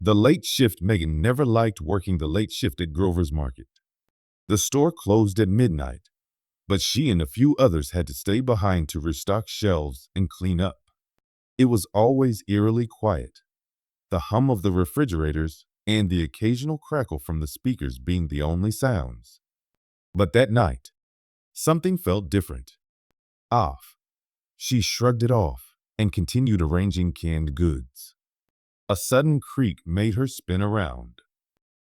The late shift. Megan never liked working the late shift at Grover's Market. The store closed at midnight, but she and a few others had to stay behind to restock shelves and clean up. It was always eerily quiet, the hum of the refrigerators and the occasional crackle from the speakers being the only sounds. But that night, something felt different. Off. She shrugged it off and continued arranging canned goods. A sudden creak made her spin around.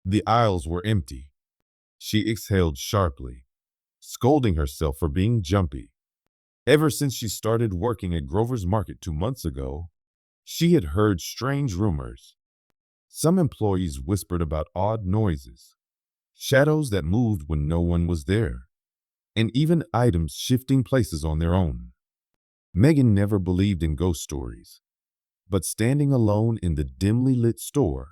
The aisles were empty. She exhaled sharply, scolding herself for being jumpy. Ever since she started working at Grover's Market 2 months ago, she had heard strange rumors. Some employees whispered about odd noises, shadows that moved when no one was there, and even items shifting places on their own. Megan never believed in ghost stories, but standing alone in the dimly lit store,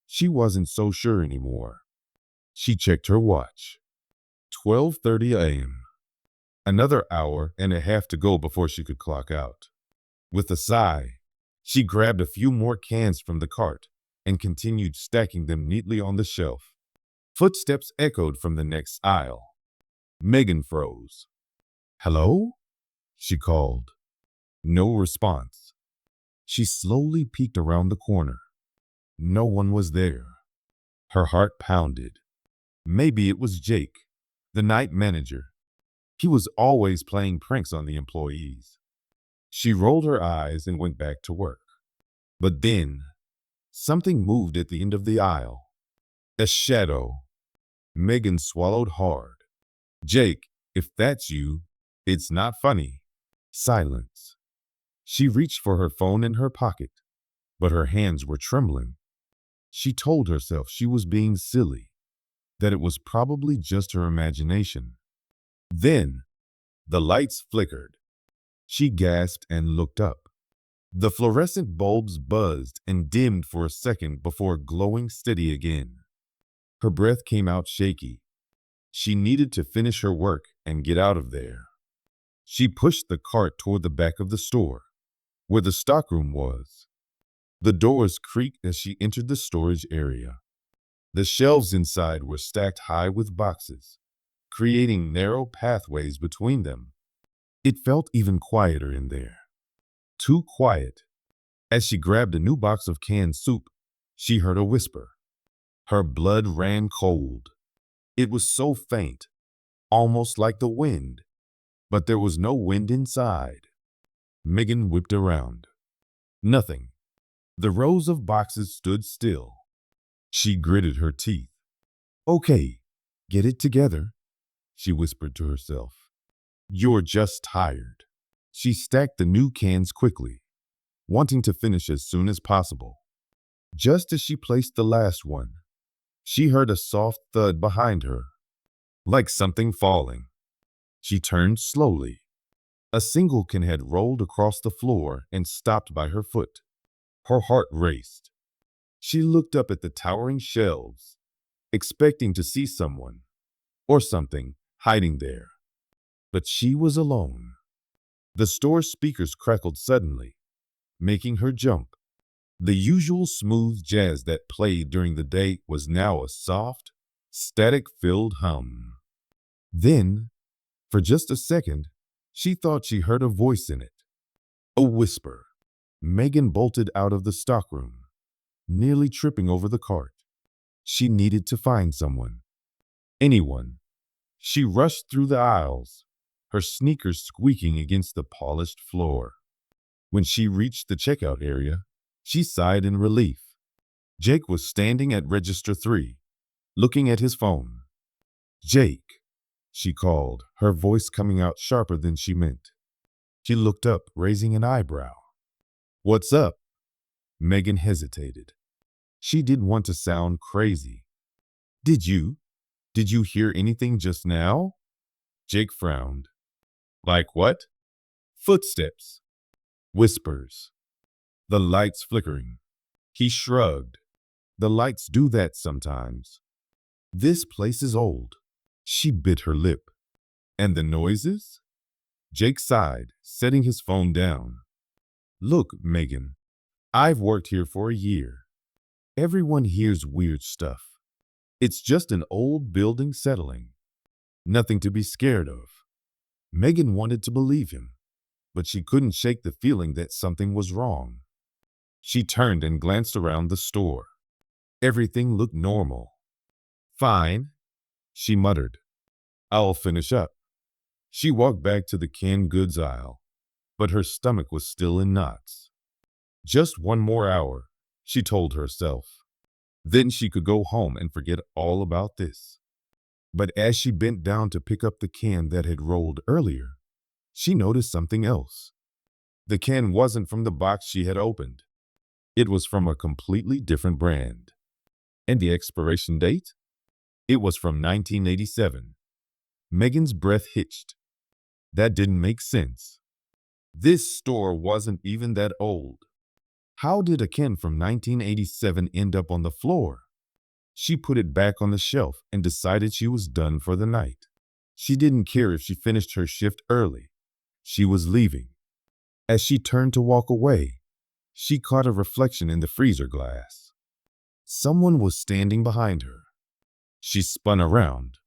she wasn't so sure anymore. She checked her watch. 12:30 a.m. Another hour and a half to go before she could clock out. With a sigh, she grabbed a few more cans from the cart and continued stacking them neatly on the shelf. Footsteps echoed from the next aisle. Megan froze. "Hello?" she called. No response. She slowly peeked around the corner. No one was there. Her heart pounded. Maybe it was Jake, the night manager. He was always playing pranks on the employees. She rolled her eyes and went back to work. But then, something moved at the end of the aisle. A shadow. Megan swallowed hard. "Jake, if that's you, it's not funny." Silence. She reached for her phone in her pocket, but her hands were trembling. She told herself she was being silly, that it was probably just her imagination. Then, the lights flickered. She gasped and looked up. The fluorescent bulbs buzzed and dimmed for a second before glowing steady again. Her breath came out shaky. She needed to finish her work and get out of there. She pushed the cart toward the back of the store, where the stockroom was. The doors creaked as she entered the storage area. The shelves inside were stacked high with boxes, creating narrow pathways between them. It felt even quieter in there. Too quiet. As she grabbed a new box of canned soup, she heard a whisper. Her blood ran cold. It was so faint, almost like the wind, but there was no wind inside. Megan whipped around. Nothing. The rows of boxes stood still. She gritted her teeth. "Okay, get it together," she whispered to herself. "You're just tired." She stacked the new cans quickly, wanting to finish as soon as possible. Just as she placed the last one, she heard a soft thud behind her, like something falling. She turned slowly. A single can had rolled across the floor and stopped by her foot. Her heart raced. She looked up at the towering shelves, expecting to see someone or something hiding there. But she was alone. The store speakers crackled suddenly, making her jump. The usual smooth jazz that played during the day was now a soft, static-filled hum. Then, for just a second, she thought she heard a voice in it. A whisper. Megan bolted out of the stockroom, nearly tripping over the cart. She needed to find someone. Anyone. She rushed through the aisles, her sneakers squeaking against the polished floor. When she reached the checkout area, she sighed in relief. Jake was standing at register 3, looking at his phone. "Jake," she called, her voice coming out sharper than she meant. She looked up, raising an eyebrow. "What's up?" Megan hesitated. She didn't want to sound crazy. Did you hear anything just now?" Jake frowned. "Like what?" "Footsteps. Whispers. The lights flickering." He shrugged. "The lights do that sometimes. This place is old." She bit her lip. "And the noises?" Jake sighed, setting his phone down. "Look, Megan, I've worked here for a year. Everyone hears weird stuff. It's just an old building settling. Nothing to be scared of. Megan wanted to believe him, but she couldn't shake the feeling that something was wrong. She turned and glanced around the store. Everything looked normal. Fine, she muttered. I'll finish up. She walked back to the canned goods aisle, but her stomach was still in knots. Just one more hour, she told herself. Then she could go home and forget all about this. But as she bent down to pick up the can that had rolled earlier, she noticed something else. The can wasn't from the box she had opened. It was from a completely different brand. And the expiration date? It was from 1987. Megan's breath hitched. That didn't make sense. This store wasn't even that old. How did a can from 1987 end up on the floor? She put it back on the shelf and decided she was done for the night. She didn't care if she finished her shift early. She was leaving. As she turned to walk away, she caught a reflection in the freezer glass. Someone was standing behind her. She spun around,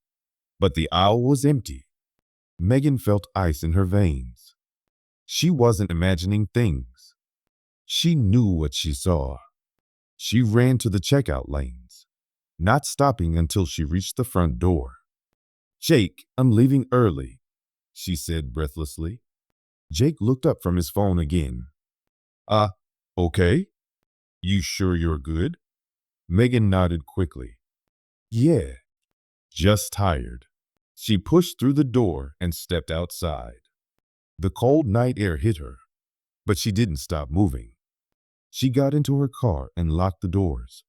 but the aisle was empty. Megan felt ice in her veins. She wasn't imagining things. She knew what she saw. She ran to the checkout lanes, not stopping until she reached the front door. Jake, I'm leaving early, she said breathlessly. Jake looked up from his phone again. Okay? You sure you're good? Megan nodded quickly. Yeah, just tired. She pushed through the door and stepped outside. The cold night air hit her, but she didn't stop moving. She got into her car and locked the doors,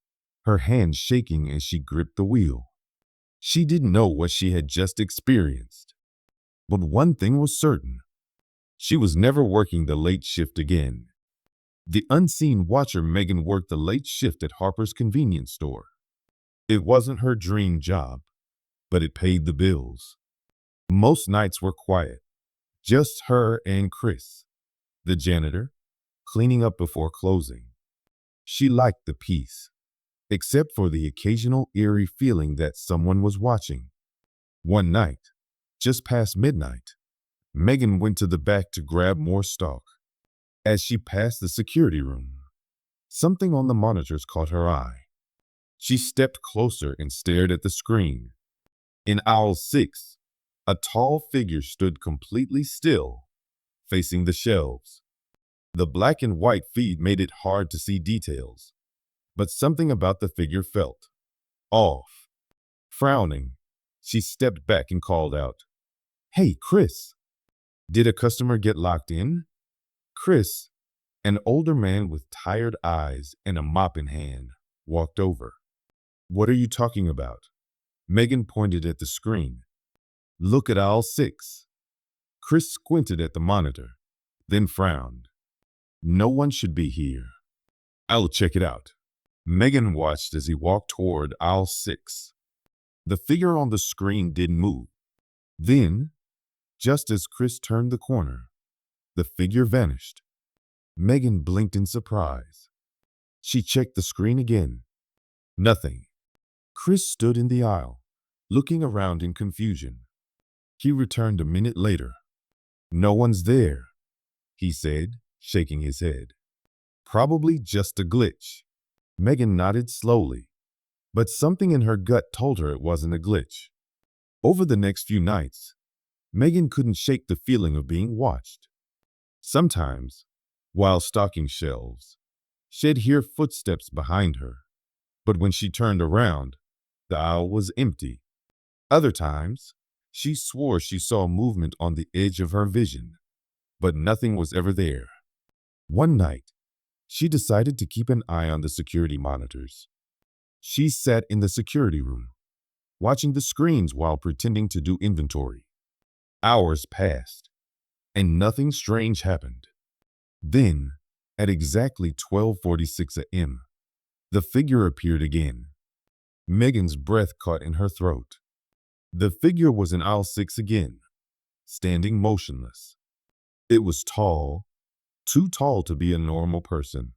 her hands shaking as she gripped the wheel. She didn't know what she had just experienced. But one thing was certain. She was never working the late shift again. The unseen watcher Megan worked the late shift at Harper's convenience store. It wasn't her dream job, but it paid the bills. Most nights were quiet, just her and Chris, the janitor, cleaning up before closing. She liked the peace, except for the occasional eerie feeling that someone was watching. One night, just past midnight, Megan went to the back to grab more stock. As she passed the security room, something on the monitors caught her eye. She stepped closer and stared at the screen. In aisle 6, a tall figure stood completely still, facing the shelves. The black and white feed made it hard to see details, but something about the figure felt off. Frowning, she stepped back and called out, "Hey, Chris, did a customer get locked in?" Chris, an older man with tired eyes and a mop in hand, walked over. "What are you talking about?" Megan pointed at the screen. "Look at aisle 6. Chris squinted at the monitor, then frowned. "No one should be here." "I'll check it out." Megan watched as he walked toward aisle 6. The figure on the screen didn't move. Then, just as Chris turned the corner, the figure vanished. Megan blinked in surprise. She checked the screen again. Nothing. Chris stood in the aisle, looking around in confusion. He returned a minute later. "No one's there," he said, shaking his head. "Probably just a glitch." Megan nodded slowly, but something in her gut told her it wasn't a glitch. Over the next few nights, Megan couldn't shake the feeling of being watched. Sometimes, while stocking shelves, she'd hear footsteps behind her, but when she turned around, the aisle was empty. Other times, she swore she saw movement on the edge of her vision, but nothing was ever there. One night, she decided to keep an eye on the security monitors. She sat in the security room, watching the screens while pretending to do inventory. Hours passed, and nothing strange happened. Then, at exactly 12:46 a.m., the figure appeared again. Megan's breath caught in her throat. The figure was in aisle 6 again, standing motionless. It was tall, too tall to be a normal person.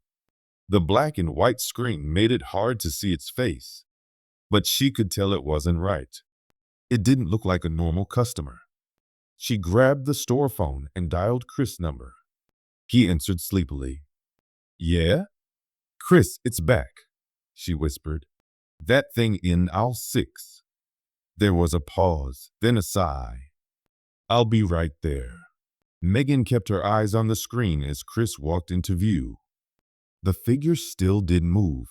The black and white screen made it hard to see its face, but she could tell it wasn't right. It didn't look like a normal customer. She grabbed the store phone and dialed Chris' number. He answered sleepily. "Yeah? Chris, it's back," she whispered. "That thing in aisle 6. There was a pause, then a sigh. "I'll be right there." Megan kept her eyes on the screen as Chris walked into view. The figure still didn't move,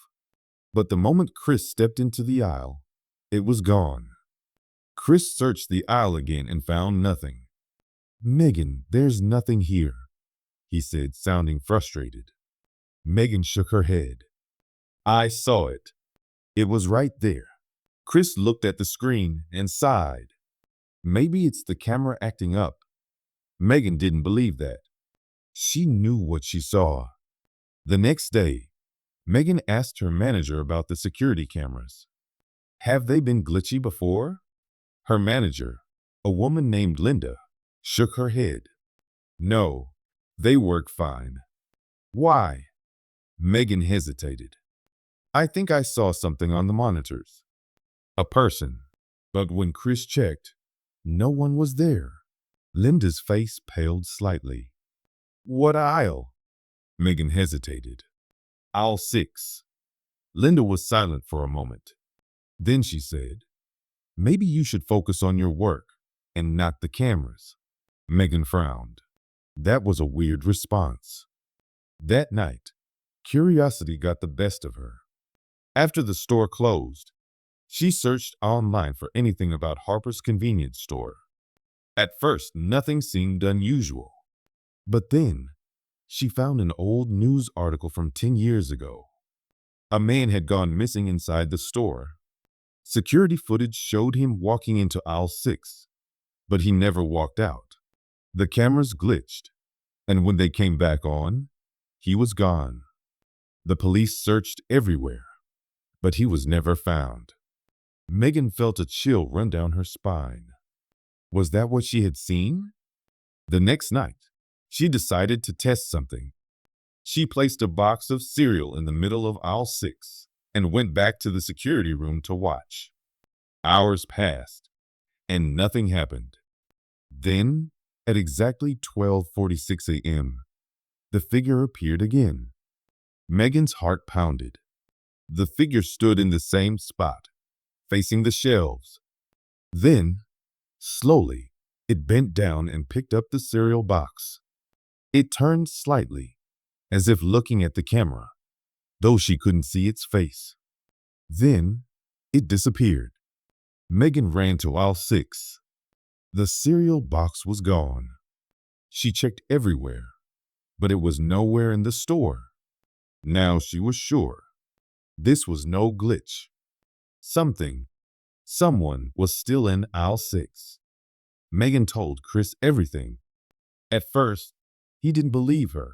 but the moment Chris stepped into the aisle, it was gone. Chris searched the aisle again and found nothing. "Megan, there's nothing here," he said, sounding frustrated. Megan shook her head. "I saw it. It was right there." Chris looked at the screen and sighed. Maybe it's the camera acting up. Megan didn't believe that. She knew what she saw. The next day, Megan asked her manager about the security cameras. "Have they been glitchy before?" Her manager, a woman named Linda, shook her head. "No, they work fine." "Why?" Megan hesitated. "I think I saw something on the monitors. A person. But when Chris checked, no one was there." Linda's face paled slightly. "What aisle?" Megan hesitated. "Aisle 6. Linda was silent for a moment. Then she said, "Maybe you should focus on your work and not the cameras." Megan frowned. That was a weird response. That night, curiosity got the best of her. After the store closed, she searched online for anything about Harper's convenience store. At first, nothing seemed unusual. But then, she found an old news article from 10 years ago. A man had gone missing inside the store. Security footage showed him walking into aisle 6, but he never walked out. The cameras glitched, and when they came back on, he was gone. The police searched everywhere, but he was never found. Megan felt a chill run down her spine. Was that what she had seen? The next night, she decided to test something. She placed a box of cereal in the middle of aisle 6 and went back to the security room to watch. Hours passed, and nothing happened. Then, at exactly 12:46 a.m., the figure appeared again. Megan's heart pounded. The figure stood in the same spot, facing the shelves. Then, slowly, it bent down and picked up the cereal box. It turned slightly, as if looking at the camera, though she couldn't see its face. Then, it disappeared. Megan ran to aisle 6. The cereal box was gone. She checked everywhere, but it was nowhere in the store. Now she was sure. This was no glitch. Someone was still in aisle 6. Megan told Chris everything. At first, he didn't believe her,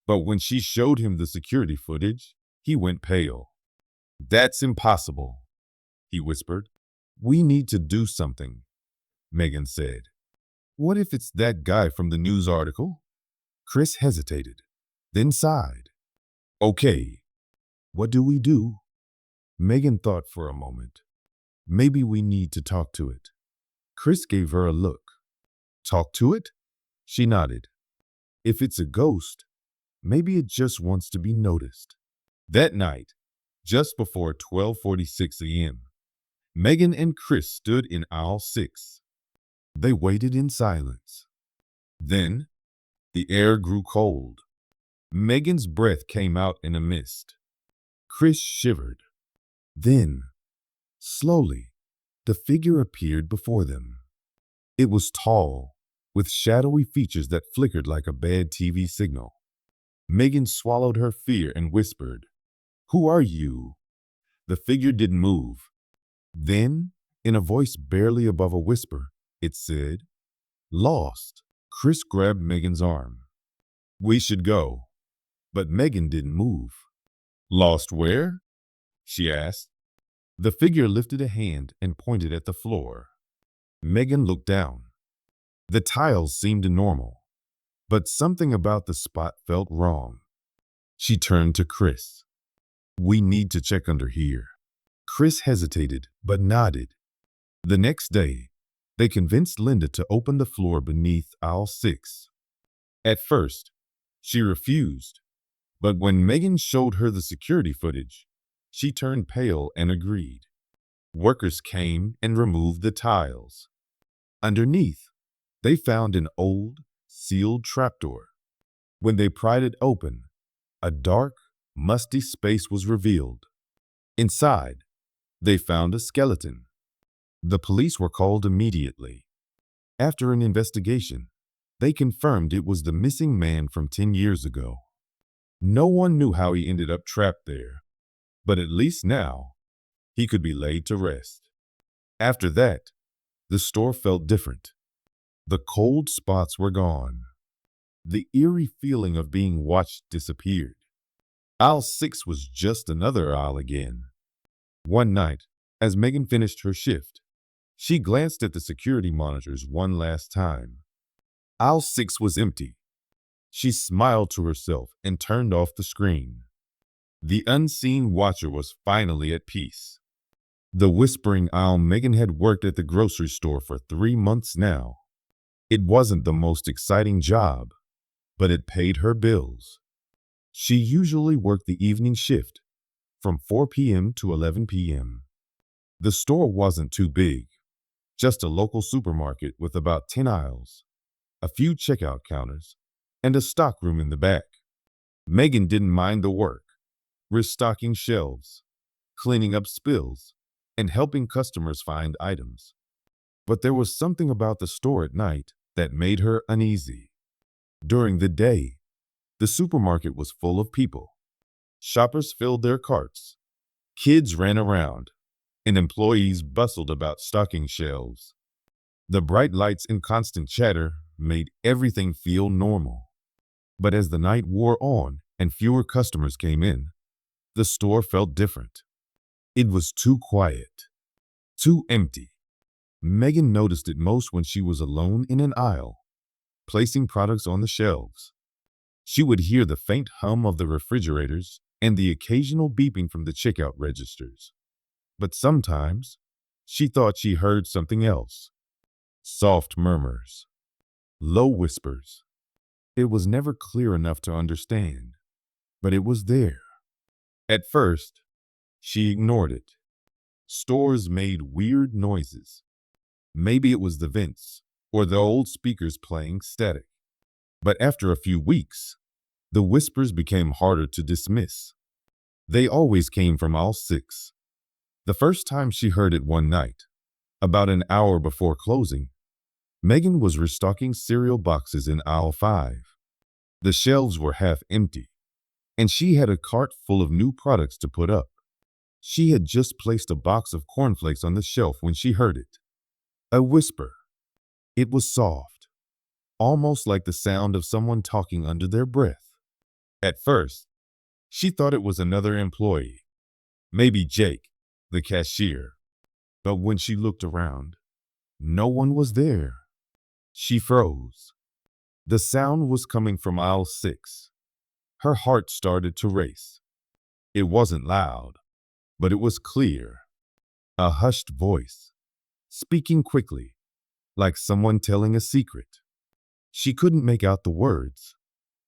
but when she showed him the security footage, he went pale. "That's impossible," he whispered. "We need to do something," Megan said. "What if it's that guy from the news article?" Chris hesitated, then sighed. "Okay, what do we do?" Megan thought for a moment. "Maybe we need to talk to it." Chris gave her a look. "Talk to it?" She nodded. "If it's a ghost, maybe it just wants to be noticed." That night, just before 12:46 a.m., Megan and Chris stood in aisle 6. They waited in silence. Then, the air grew cold. Megan's breath came out in a mist. Chris shivered. Then, slowly, the figure appeared before them. It was tall, with shadowy features that flickered like a bad TV signal. Megan swallowed her fear and whispered, "Who are you?" The figure didn't move. Then, in a voice barely above a whisper, it said, "Lost." Chris grabbed Megan's arm. "We should go." But Megan didn't move. "Lost where?" she asked. The figure lifted a hand and pointed at the floor. Megan looked down. The tiles seemed normal, but something about the spot felt wrong. She turned to Chris. "We need to check under here." Chris hesitated, but nodded. The next day, they convinced Linda to open the floor beneath aisle 6. At first, she refused, but when Megan showed her the security footage, she turned pale and agreed. Workers came and removed the tiles. Underneath, they found an old, sealed trapdoor. When they pried it open, a dark, musty space was revealed. Inside, they found a skeleton. The police were called immediately. After an investigation, they confirmed it was the missing man from 10 years ago. No one knew how he ended up trapped there, but at least now, he could be laid to rest. After that, the store felt different. The cold spots were gone. The eerie feeling of being watched disappeared. Aisle 6 was just another aisle again. One night, as Megan finished her shift, she glanced at the security monitors one last time. Aisle 6 was empty. She smiled to herself and turned off the screen. The unseen watcher was finally at peace. The whispering aisle. Megan had worked at the grocery store for 3 months now. It wasn't the most exciting job, but it paid her bills. She usually worked the evening shift from 4 p.m. to 11 p.m. The store wasn't too big, just a local supermarket with about 10 aisles, a few checkout counters, and a stockroom in the back. Megan didn't mind the work, restocking shelves, cleaning up spills, and helping customers find items. But there was something about the store at night that made her uneasy. During the day, the supermarket was full of people. Shoppers filled their carts, kids ran around, and employees bustled about stocking shelves. The bright lights and constant chatter made everything feel normal. But as the night wore on and fewer customers came in, the store felt different. It was too quiet, too empty. Megan noticed it most when she was alone in an aisle, placing products on the shelves. She would hear the faint hum of the refrigerators and the occasional beeping from the checkout registers. But sometimes, she thought she heard something else. Soft murmurs, low whispers. It was never clear enough to understand, but it was there. At first, she ignored it. Stores made weird noises. Maybe it was the vents or the old speakers playing static. But after a few weeks, the whispers became harder to dismiss. They always came from aisle 6. The first time she heard it one night, about an hour before closing, Megan was restocking cereal boxes in aisle 5. The shelves were half empty, and she had a cart full of new products to put up. She had just placed a box of cornflakes on the shelf when she heard it. A whisper. It was soft, almost like the sound of someone talking under their breath. At first, she thought it was another employee, maybe Jake, the cashier. But when she looked around, no one was there. She froze. The sound was coming from aisle 6. Her heart started to race. It wasn't loud, but it was clear. A hushed voice, speaking quickly, like someone telling a secret. She couldn't make out the words,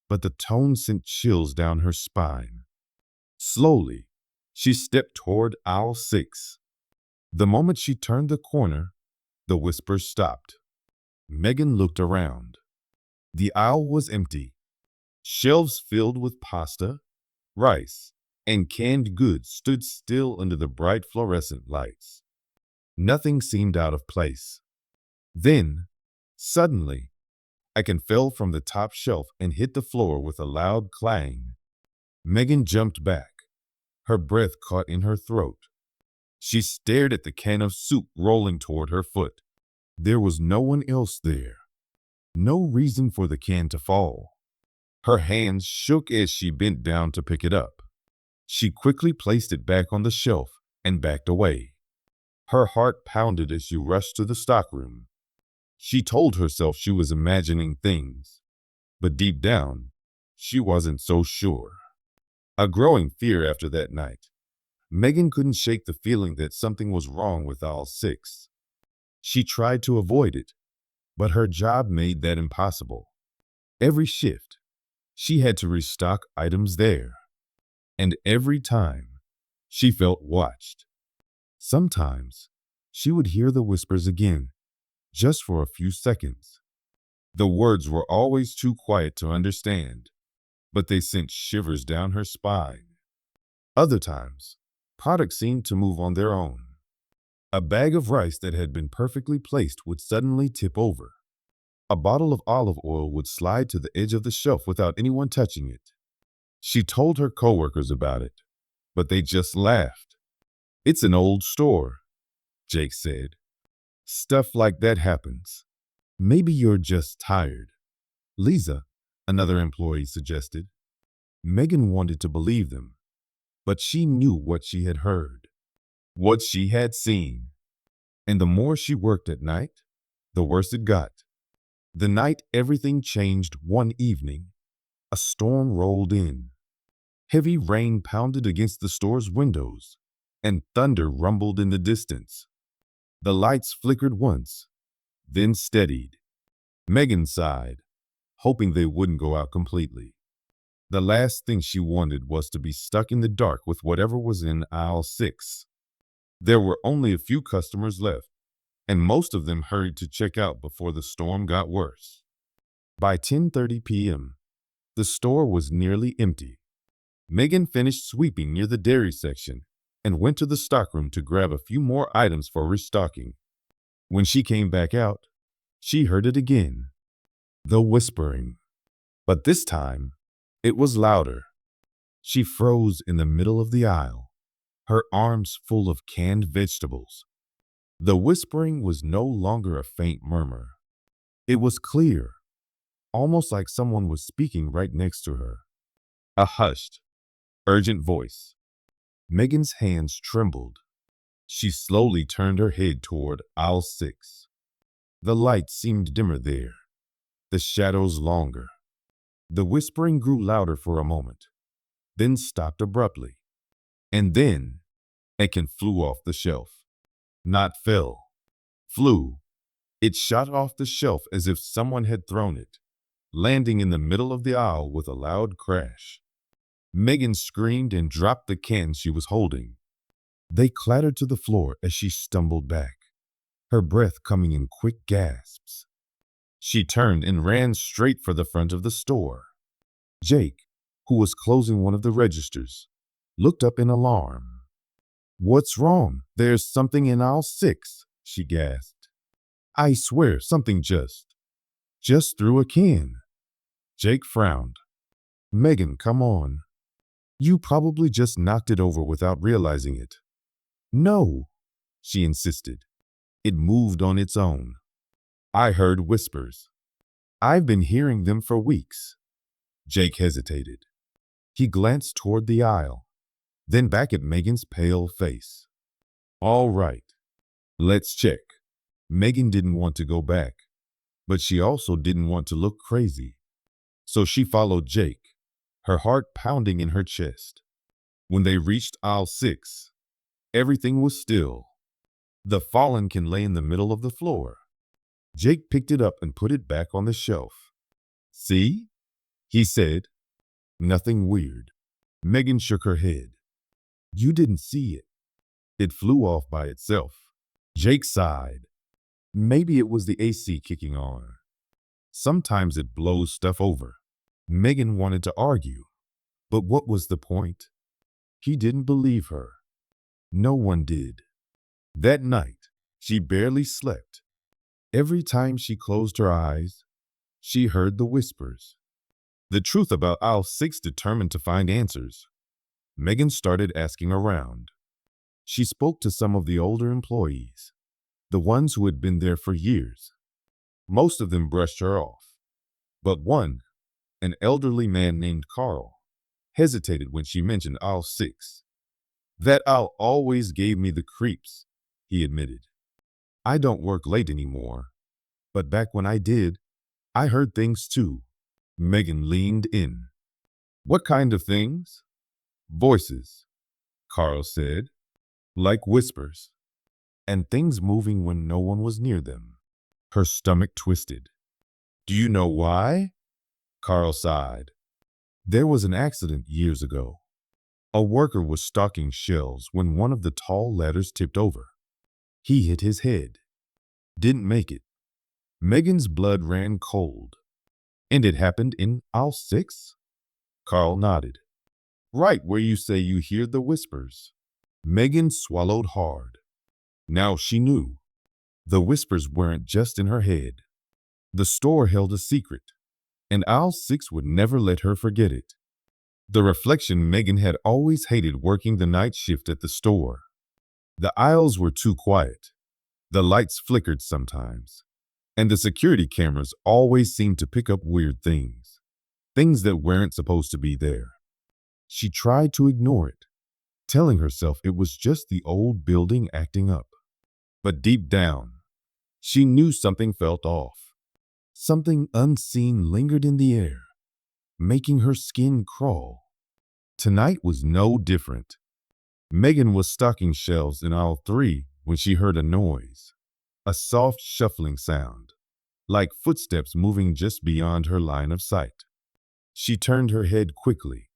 but the tone sent chills down her spine. Slowly, she stepped toward aisle 6. The moment she turned the corner, the whisper stopped. Megan looked around. The aisle was empty. Shelves filled with pasta, rice, and canned goods stood still under the bright fluorescent lights. Nothing seemed out of place. Then, suddenly, a can fell from the top shelf and hit the floor with a loud clang. Megan jumped back, her breath caught in her throat. She stared at the can of soup rolling toward her foot. There was no one else there. No reason for the can to fall. Her hands shook as she bent down to pick it up. She quickly placed it back on the shelf and backed away. Her heart pounded as she rushed to the stockroom. She told herself she was imagining things, but deep down, she wasn't so sure. A growing fear after that night. Megan couldn't shake the feeling that something was wrong with aisle 6. She tried to avoid it, but her job made that impossible. Every shift, she had to restock items there. And every time, she felt watched. Sometimes, she would hear the whispers again, just for a few seconds. The words were always too quiet to understand, but they sent shivers down her spine. Other times, products seemed to move on their own. A bag of rice that had been perfectly placed would suddenly tip over. A bottle of olive oil would slide to the edge of the shelf without anyone touching it. She told her coworkers about it, but they just laughed. "It's an old store," Jake said. "Stuff like that happens. Maybe you're just tired." Lisa, another employee, suggested. Megan wanted to believe them, but she knew what she had heard, what she had seen. And the more she worked at night, the worse it got. The night everything changed one evening, a storm rolled in. Heavy rain pounded against the store's windows, and thunder rumbled in the distance. The lights flickered once, then steadied. Megan sighed, hoping they wouldn't go out completely. The last thing she wanted was to be stuck in the dark with whatever was in aisle 6. There were only a few customers left, and most of them hurried to check out before the storm got worse. By 10:30 p.m., the store was nearly empty. Megan finished sweeping near the dairy section and went to the stockroom to grab a few more items for restocking. When she came back out, she heard it again. The whispering. But this time, it was louder. She froze in the middle of the aisle, her arms full of canned vegetables. The whispering was no longer a faint murmur. It was clear, almost like someone was speaking right next to her. A hushed, urgent voice. Megan's hands trembled. She slowly turned her head toward aisle 6. The light seemed dimmer there, the shadows longer. The whispering grew louder for a moment, then stopped abruptly. And then, a can flew off the shelf. Not fell, flew. It shot off the shelf as if someone had thrown it, landing in the middle of the aisle with a loud crash. Megan screamed and dropped the cans she was holding. They clattered to the floor as she stumbled back, her breath coming in quick gasps. She turned and ran straight for the front of the store. Jake, who was closing one of the registers, looked up in alarm. "What's wrong? There's something in aisle 6, she gasped. "I swear something just threw a can." Jake frowned. "Megan, come on. You probably just knocked it over without realizing it." "No," she insisted. "It moved on its own. I heard whispers. I've been hearing them for weeks." Jake hesitated. He glanced toward the aisle, then back at Megan's pale face. "All right, let's check." Megan didn't want to go back, but she also didn't want to look crazy. So she followed Jake, her heart pounding in her chest. When they reached aisle 6, everything was still. The fallen can lay in the middle of the floor. Jake picked it up and put it back on the shelf. "See?" he said. "Nothing weird." Megan shook her head. "You didn't see it. It flew off by itself." Jake sighed. "Maybe it was the AC kicking on. Sometimes it blows stuff over." Megan wanted to argue, but what was the point? He didn't believe her. No one did. That night, she barely slept. Every time she closed her eyes, she heard the whispers. The truth about aisle 6 determined to find answers. Megan started asking around. She spoke to some of the older employees, the ones who had been there for years. Most of them brushed her off. But one, an elderly man named Carl, hesitated when she mentioned aisle 6. "That aisle always gave me the creeps," he admitted. "I don't work late anymore, but back when I did, I heard things too." Megan leaned in. "What kind of things?" Voices, Carl said, like whispers, and things moving when no one was near them. Her stomach twisted. Do you know why? Carl sighed. There was an accident years ago. A worker was stocking shelves when one of the tall ladders tipped over. He hit his head. Didn't make it. Megan's blood ran cold. And it happened in aisle 6? Carl nodded. Right where you say you hear the whispers. Megan swallowed hard. Now she knew. The whispers weren't just in her head. The store held a secret, and aisle 6 would never let her forget it. The reflection Megan had always hated working the night shift at the store. The aisles were too quiet. The lights flickered sometimes, and the security cameras always seemed to pick up weird things. Things that weren't supposed to be there. She tried to ignore it, telling herself it was just the old building acting up. But deep down, she knew something felt off. Something unseen lingered in the air, making her skin crawl. Tonight was no different. Megan was stocking shelves in aisle 3 when she heard a noise, a soft shuffling sound, like footsteps moving just beyond her line of sight. She turned her head quickly,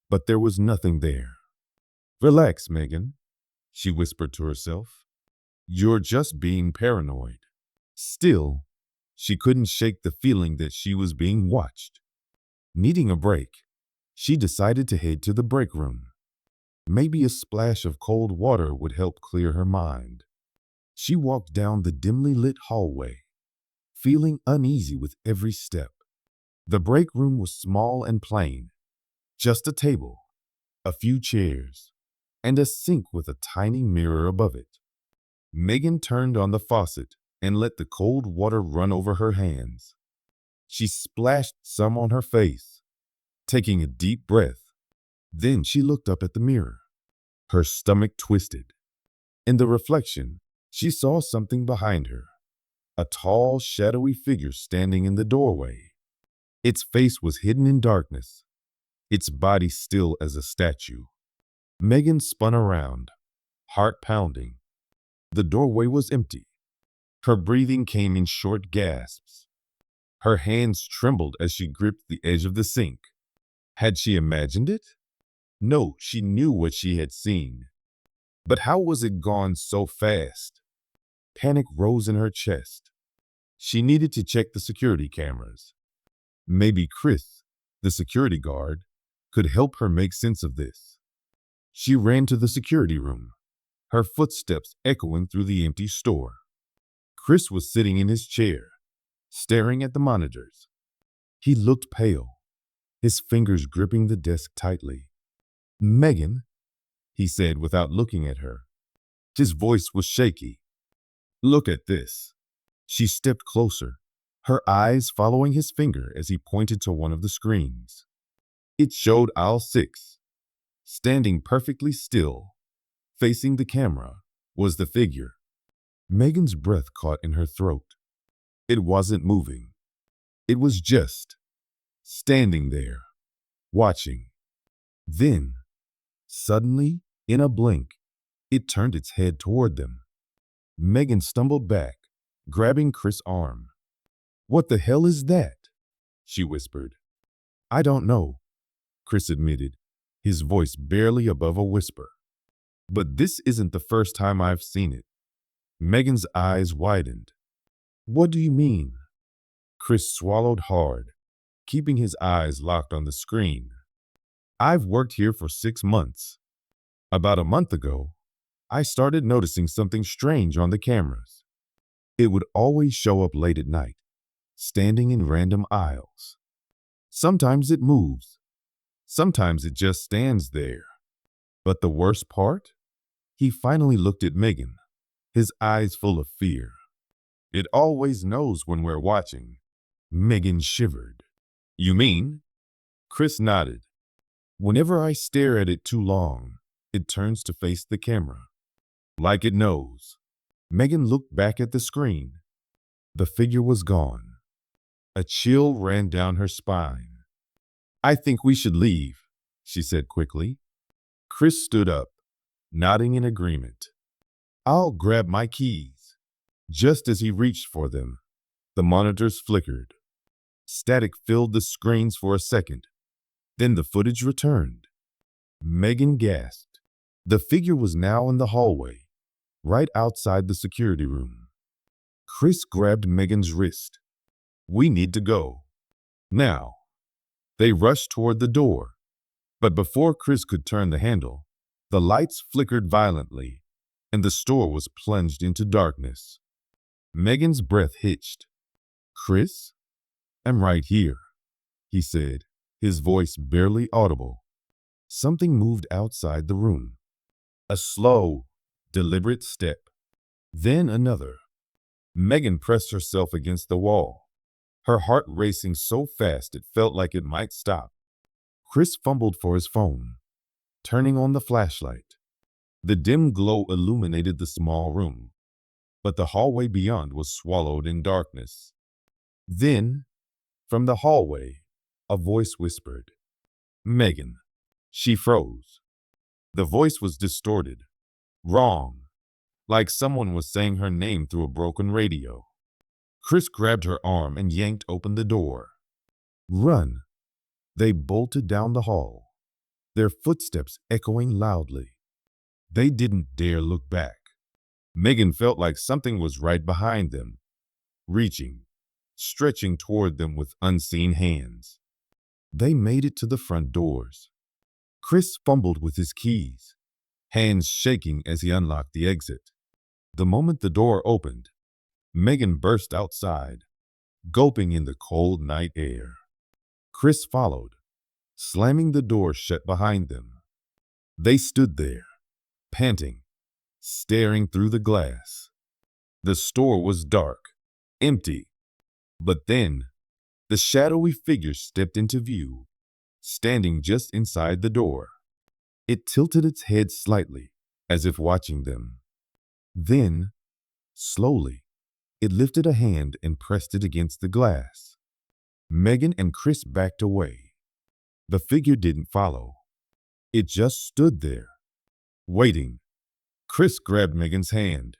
but there was nothing there. Relax, Megan, she whispered to herself. You're just being paranoid. Still, she couldn't shake the feeling that she was being watched. Needing a break, she decided to head to the break room. Maybe a splash of cold water would help clear her mind. She walked down the dimly lit hallway, feeling uneasy with every step. The break room was small and plain. Just a table, a few chairs, and a sink with a tiny mirror above it. Megan turned on the faucet and let the cold water run over her hands. She splashed some on her face, taking a deep breath. Then she looked up at the mirror. Her stomach twisted. In the reflection, she saw something behind her, a tall, shadowy figure standing in the doorway. Its face was hidden in darkness, its body still as a statue. Megan spun around, heart pounding. The doorway was empty. Her breathing came in short gasps. Her hands trembled as she gripped the edge of the sink. Had she imagined it? No, she knew what she had seen. But how was it gone so fast? Panic rose in her chest. She needed to check the security cameras. Maybe Chris, the security guard, could help her make sense of this. She ran to the security room, her footsteps echoing through the empty store. Chris was sitting in his chair, staring at the monitors. He looked pale, his fingers gripping the desk tightly. Megan, he said without looking at her. His voice was shaky. Look at this. She stepped closer, her eyes following his finger as he pointed to one of the screens. It showed aisle 6. Standing perfectly still, facing the camera, was the figure. Megan's breath caught in her throat. It wasn't moving. It was just standing there, watching. Then, suddenly, in a blink, it turned its head toward them. Megan stumbled back, grabbing Chris' arm. What the hell is that? She whispered. I don't know, Chris admitted, his voice barely above a whisper. But this isn't the first time I've seen it. Megan's eyes widened. What do you mean? Chris swallowed hard, keeping his eyes locked on the screen. I've worked here for 6 months. About a month ago, I started noticing something strange on the cameras. It would always show up late at night, standing in random aisles. Sometimes it moves. Sometimes it just stands there. But the worst part? He finally looked at Megan, his eyes full of fear. It always knows when we're watching. Megan shivered. You mean? Chris nodded. Whenever I stare at it too long, it turns to face the camera. Like it knows. Megan looked back at the screen. The figure was gone. A chill ran down her spine. I think we should leave, she said quickly. Chris stood up, nodding in agreement. I'll grab my keys. Just as he reached for them, the monitors flickered. Static filled the screens for a second. Then the footage returned. Megan gasped. The figure was now in the hallway, right outside the security room. Chris grabbed Megan's wrist. We need to go. Now. They rushed toward the door. But before Chris could turn the handle, the lights flickered violently, and the store was plunged into darkness. Megan's breath hitched. Chris? I'm right here, he said, his voice barely audible. Something moved outside the room. A slow, deliberate step. Then another. Megan pressed herself against the wall, her heart racing so fast it felt like it might stop. Chris fumbled for his phone, turning on the flashlight. The dim glow illuminated the small room, but the hallway beyond was swallowed in darkness. Then, from the hallway, a voice whispered, Megan. She froze. The voice was distorted, wrong, like someone was saying her name through a broken radio. Chris grabbed her arm and yanked open the door. Run! They bolted down the hall, their footsteps echoing loudly. They didn't dare look back. Megan felt like something was right behind them, reaching, stretching toward them with unseen hands. They made it to the front doors. Chris fumbled with his keys, hands shaking as he unlocked the exit. The moment the door opened, Megan burst outside, gulping in the cold night air. Chris followed, slamming the door shut behind them. They stood there, panting, staring through the glass. The store was dark, empty. But then, the shadowy figure stepped into view, standing just inside the door. It tilted its head slightly, as if watching them. Then, slowly, it lifted a hand and pressed it against the glass. Megan and Chris backed away. The figure didn't follow. It just stood there, waiting. Chris grabbed Megan's hand.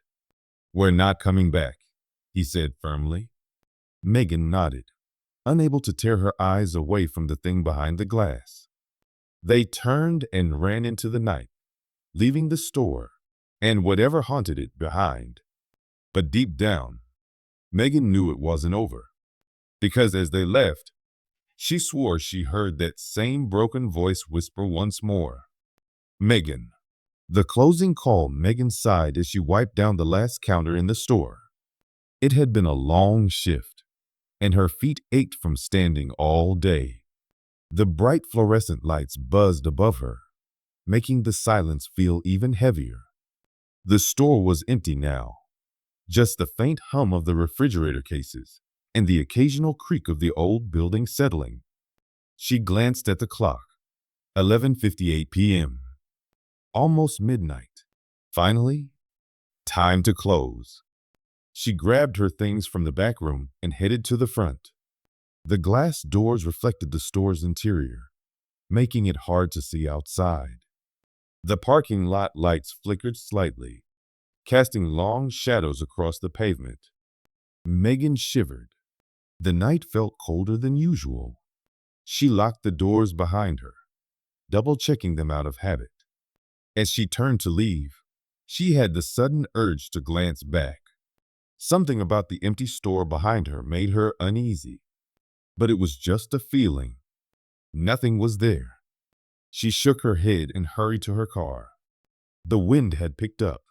We're not coming back, he said firmly. Megan nodded, unable to tear her eyes away from the thing behind the glass. They turned and ran into the night, leaving the store and whatever haunted it behind. But deep down, Megan knew it wasn't over. Because as they left, she swore she heard that same broken voice whisper once more. Megan. The closing call Megan sighed as she wiped down the last counter in the store. It had been a long shift, and her feet ached from standing all day. The bright fluorescent lights buzzed above her, making the silence feel even heavier. The store was empty now, just the faint hum of the refrigerator cases and the occasional creak of the old building settling. She glanced at the clock. 11:58 p.m. Almost midnight. Finally, time to close. She grabbed her things from the back room and headed to the front. The glass doors reflected the store's interior, making it hard to see outside. The parking lot lights flickered slightly, casting long shadows across the pavement. Megan shivered. The night felt colder than usual. She locked the doors behind her, double-checking them out of habit. As she turned to leave, she had the sudden urge to glance back. Something about the empty store behind her made her uneasy. But it was just a feeling. Nothing was there. She shook her head and hurried to her car. The wind had picked up,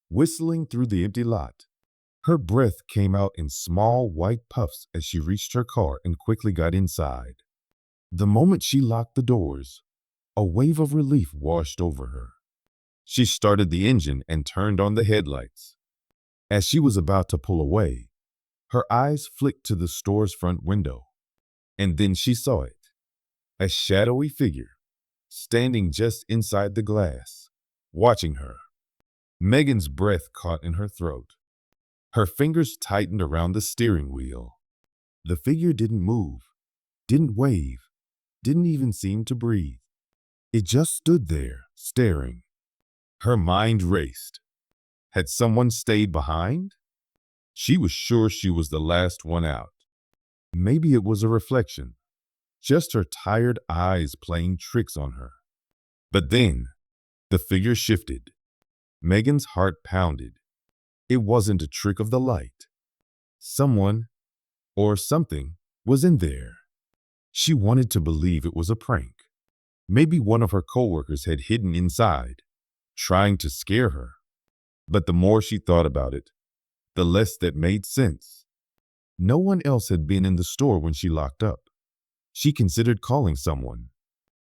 whistling through the empty lot. Her breath came out in small white puffs as she reached her car and quickly got inside. The moment she locked the doors, a wave of relief washed over her. She started the engine and turned on the headlights. As she was about to pull away, her eyes flicked to the store's front window. And then she saw it, a shadowy figure, standing just inside the glass, watching her. Megan's breath caught in her throat. Her fingers tightened around the steering wheel. The figure didn't move, didn't wave, didn't even seem to breathe. It just stood there, staring. Her mind raced. Had someone stayed behind? She was sure she was the last one out. Maybe it was a reflection, just her tired eyes playing tricks on her. But then, the figure shifted. Megan's heart pounded. It wasn't a trick of the light. Someone, or something, was in there. She wanted to believe it was a prank. Maybe one of her coworkers had hidden inside, trying to scare her. But the more she thought about it, the less that made sense. No one else had been in the store when she locked up. She considered calling someone.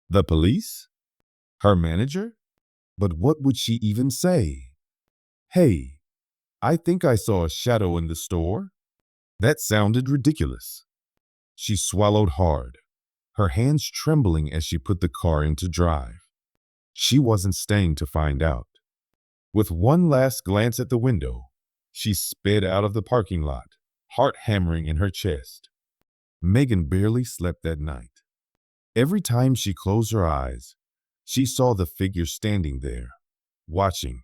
The police? Her manager? But what would she even say? Hey, I think I saw a shadow in the store. That sounded ridiculous. She swallowed hard, her hands trembling as she put the car into drive. She wasn't staying to find out. With one last glance at the window, she sped out of the parking lot, heart hammering in her chest. Megan barely slept that night. Every time she closed her eyes, she saw the figure standing there, watching.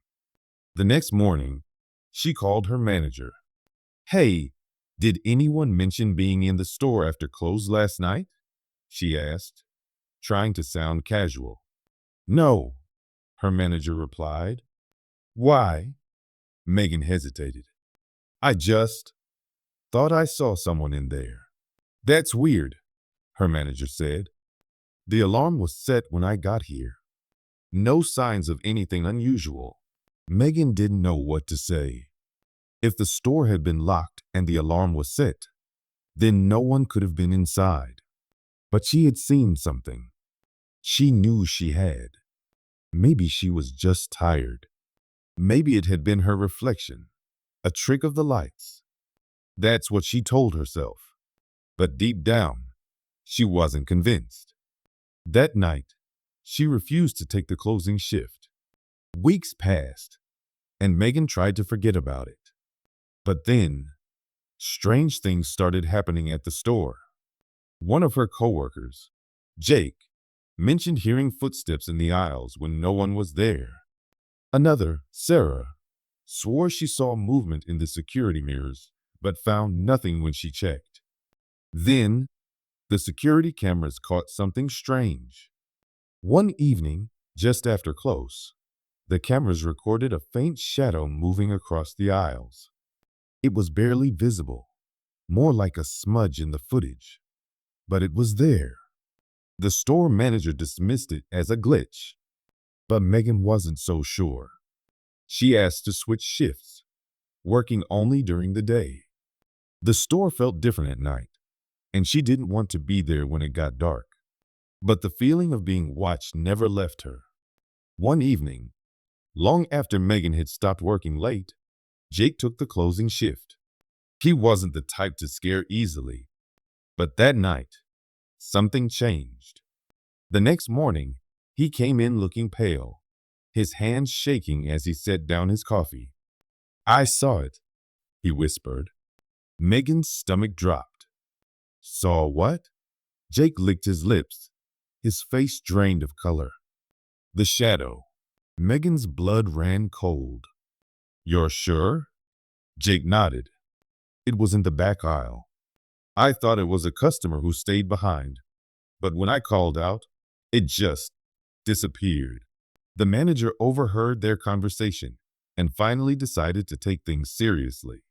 The next morning, she called her manager. Hey, did anyone mention being in the store after close last night? She asked, trying to sound casual. No, her manager replied. Why? Megan hesitated. I just thought I saw someone in there. That's weird, her manager said. The alarm was set when I got here. No signs of anything unusual. Megan didn't know what to say. If the store had been locked and the alarm was set, then no one could have been inside. But she had seen something. She knew she had. Maybe she was just tired. Maybe it had been her reflection, a trick of the lights. That's what she told herself. But deep down, she wasn't convinced. That night, she refused to take the closing shift. Weeks passed, and Megan tried to forget about it. But then, strange things started happening at the store. One of her coworkers, Jake, mentioned hearing footsteps in the aisles when no one was there. Another, Sarah, swore she saw movement in the security mirrors, but found nothing when she checked. Then, the security cameras caught something strange. One evening, just after close, the cameras recorded a faint shadow moving across the aisles. It was barely visible, more like a smudge in the footage. But it was there. The store manager dismissed it as a glitch. But Megan wasn't so sure. She asked to switch shifts, working only during the day. The store felt different at night, and she didn't want to be there when it got dark. But the feeling of being watched never left her. One evening, long after Megan had stopped working late, Jake took the closing shift. He wasn't the type to scare easily. But that night, something changed. The next morning, he came in looking pale, his hands shaking as he set down his coffee. I saw it, he whispered. Megan's stomach dropped. Saw what? Jake licked his lips, his face drained of color. The shadow. Megan's blood ran cold. You're sure? Jake nodded. It was in the back aisle. I thought it was a customer who stayed behind, but when I called out, it just disappeared. The manager overheard their conversation and finally decided to take things seriously.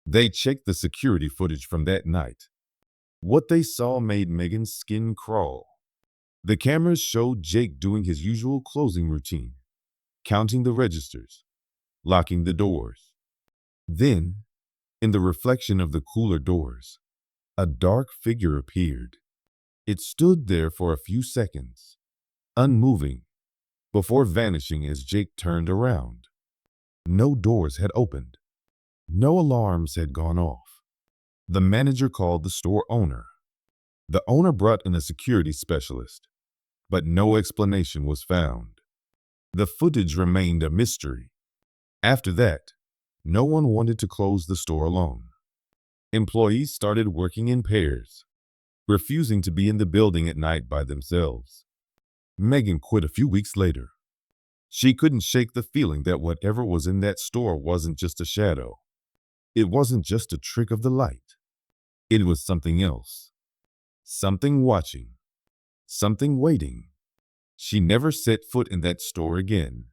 They checked the security footage from that night. What they saw made Megan's skin crawl. The cameras showed Jake doing his usual closing routine, counting the registers, locking the doors. Then, in the reflection of the cooler doors, a dark figure appeared. It stood there for a few seconds, unmoving, before vanishing as Jake turned around. No doors had opened. No alarms had gone off. The manager called the store owner. The owner brought in a security specialist, but no explanation was found. The footage remained a mystery. After that, no one wanted to close the store alone. Employees started working in pairs, refusing to be in the building at night by themselves. Megan quit a few weeks later, She couldn't shake the feeling that whatever was in that store wasn't just a shadow. It wasn't just a trick of the light. It was something else. Something watching. Something waiting. She never set foot in that store again.